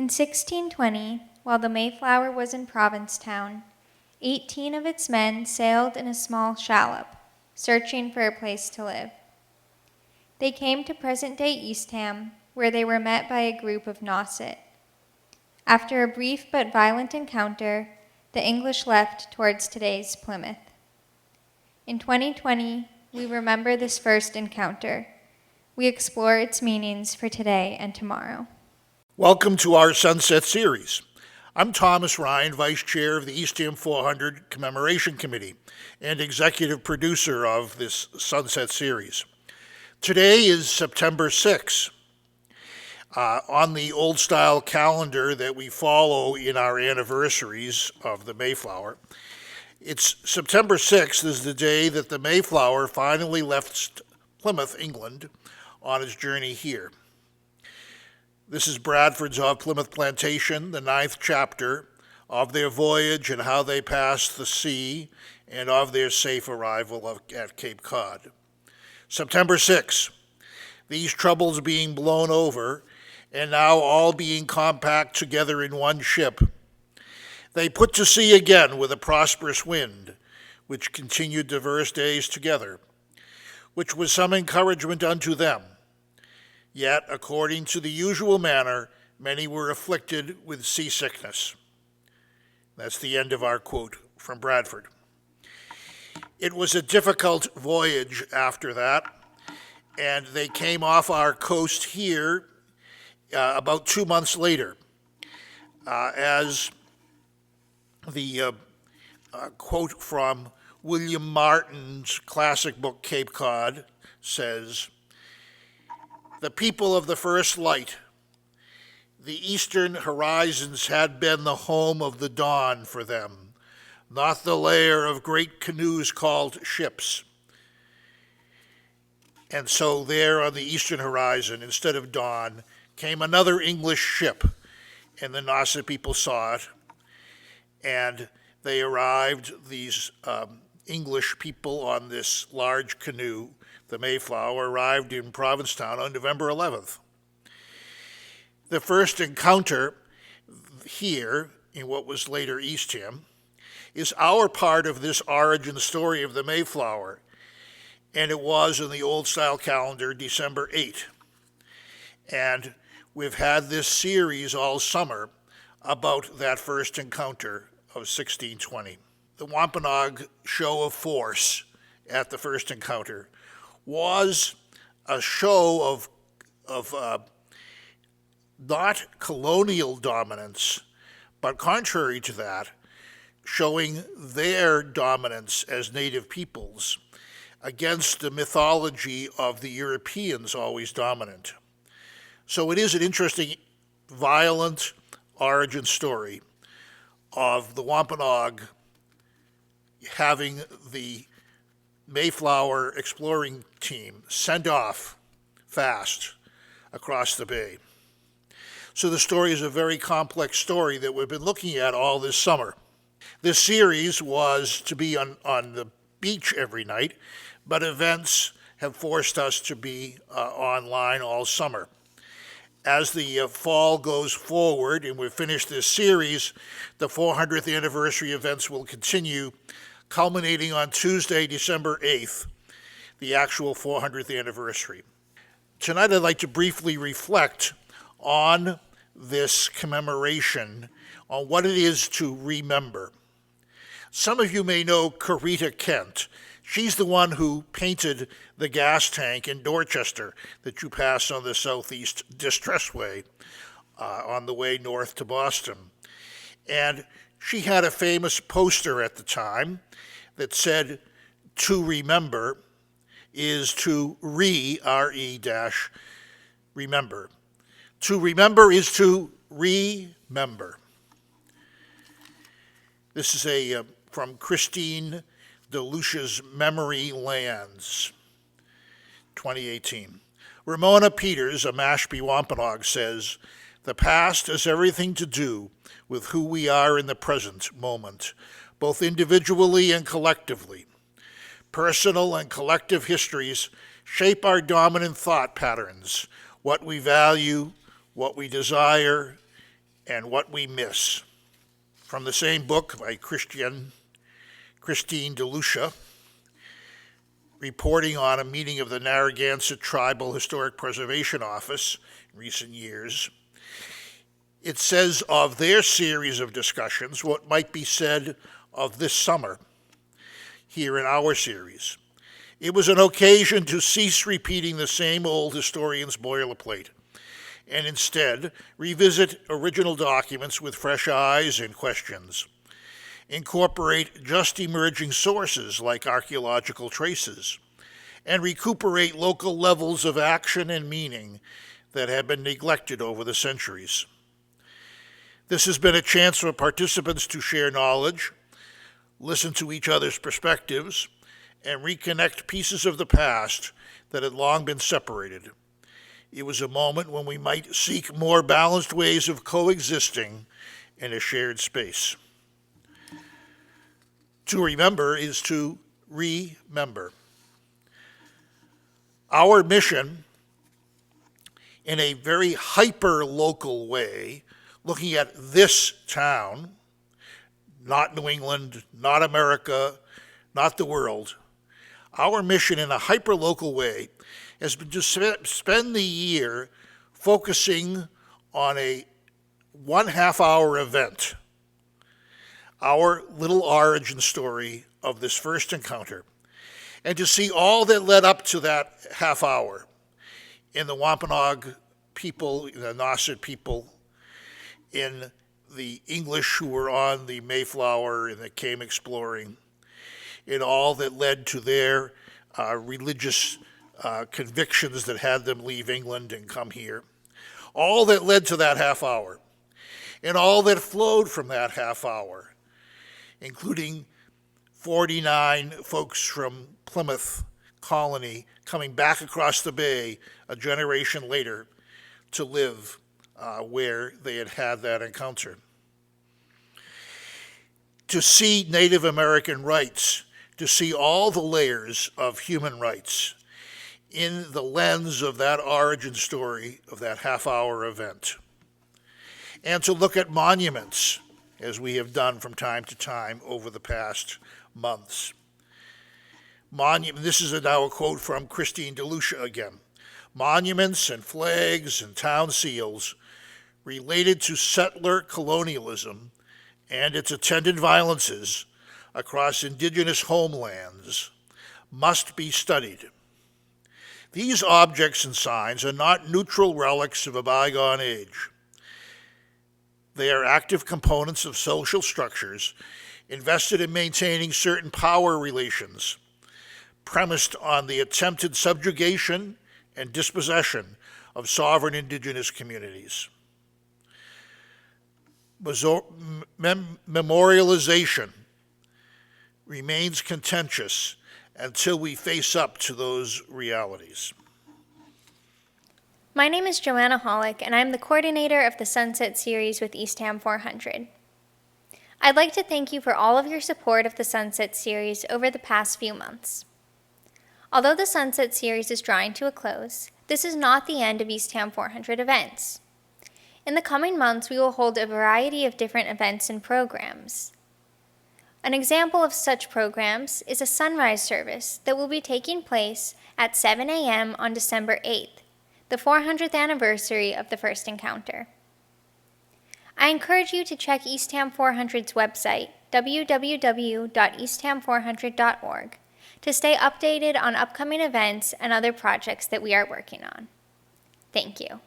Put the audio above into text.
In 1620, while the Mayflower was in Provincetown, 18 of its men sailed in a small shallop, searching for a place to live. They came to present-day Eastham, where they were met by a group of Nauset. After a brief but violent encounter, the English left towards today's Plymouth. In 2020, we remember this first encounter. We explore its meanings for today and tomorrow. Welcome to our Sunset Series. I'm Thomas Ryan, Vice Chair of the Eastham 400 Commemoration Committee and Executive Producer of this Sunset Series. Today is September 6th. On the old-style calendar that we follow in our anniversaries of the Mayflower, it's September 6th is the day that the Mayflower finally left Plymouth, England, on its journey here. This is Bradford's of Plymouth Plantation, the 9th chapter of their voyage and how they passed the sea and of their safe arrival at Cape Cod. September 6, these troubles being blown over and now all being compact together in one ship. They put to sea again with a prosperous wind, which continued divers days together, which was some encouragement unto them. Yet, according to the usual manner, many were afflicted with seasickness. That's the end of our quote from Bradford. It was a difficult voyage after that, and they came off our coast here about 2 months later. As the quote from William Martin's classic book, Cape Cod, says, "The people of the first light, the eastern horizons had been the home of the dawn for them, not the lair of great canoes called ships." And so there on the eastern horizon, instead of dawn, came another English ship, and the Nauset people saw it, and they arrived, these English people on this large canoe, the Mayflower, arrived in Provincetown on November 11th. The first encounter here, in what was later Eastham, is our part of this origin story of the Mayflower, and it was in the old-style calendar December 8. And we've had this series all summer about that first encounter of 1620. The Wampanoag show of force at the first encounter was a show of not colonial dominance, but contrary to that, showing their dominance as native peoples against the mythology of the Europeans always dominant. So it is an interesting, violent origin story of the Wampanoag having the Mayflower exploring team sent off fast across the bay. So the story is a very complex story that we've been looking at all this summer. This series was to be on the beach every night, but events have forced us to be online all summer. As the fall goes forward and we've finished this series, the 400th anniversary events will continue, culminating on Tuesday, December 8th, the actual 400th anniversary. Tonight I'd like to briefly reflect on this commemoration, on what it is to remember. Some of you may know Carita Kent. She's the one who painted the gas tank in Dorchester that you pass on the Southeast Distressway on the way north to Boston. And she had a famous poster at the time that said, "To remember is to remember. To remember is to remember." This is from Christine DeLucia's Memory Lands, 2018. Ramona Peters, a Mashpee Wampanoag, says, "The past has everything to do with who we are in the present moment, both individually and collectively. Personal and collective histories shape our dominant thought patterns, what we value, what we desire, and What We Miss, from the same book by Christine DeLucia, reporting on a meeting of the Narragansett Tribal Historic Preservation Office in recent years. It says of their series of discussions what might be said of this summer here in our series. It was an occasion to cease repeating the same old historian's boilerplate and instead revisit original documents with fresh eyes and questions. Incorporate just emerging sources like archaeological traces, and recuperate local levels of action and meaning that have been neglected over the centuries. This has been a chance for participants to share knowledge, listen to each other's perspectives, and reconnect pieces of the past that had long been separated. It was a moment when we might seek more balanced ways of coexisting in a shared space. To remember is to remember. Our mission, in a very hyper-local way, looking at this town, not New England, not America, not the world, our mission in a hyper-local way has been to spend the year focusing on a 1.5 hour event, our little origin story of this first encounter, and to see all that led up to that half hour in the Wampanoag people, in the Nauset people, in the English who were on the Mayflower and that came exploring, in all that led to their religious convictions that had them leave England and come here, all that led to that half hour, and all that flowed from that half hour, including 49 folks from Plymouth Colony coming back across the bay a generation later to live where they had had that encounter. To see Native American rights, to see all the layers of human rights in the lens of that origin story of that half-hour event. And to look at monuments, as we have done from time to time over the past months. This is now a quote from Christine DeLucia again. Monuments and flags and town seals related to settler colonialism and its attendant violences across indigenous homelands must be studied. These objects and signs are not neutral relics of a bygone age. They are active components of social structures invested in maintaining certain power relations, premised on the attempted subjugation and dispossession of sovereign indigenous communities. Memorialization remains contentious until we face up to those realities. My name is Joanna Hollick, and I'm the coordinator of the Sunset Series with Eastham 400. I'd like to thank you for all of your support of the Sunset Series over the past few months. Although the Sunset Series is drawing to a close, this is not the end of Eastham 400 events. In the coming months, we will hold a variety of different events and programs. An example of such programs is a sunrise service that will be taking place at 7 a.m. on December 8th, the 400th anniversary of the first encounter. I encourage you to check Eastham 400's website, www.eastham400.org, to stay updated on upcoming events and other projects that we are working on. Thank you.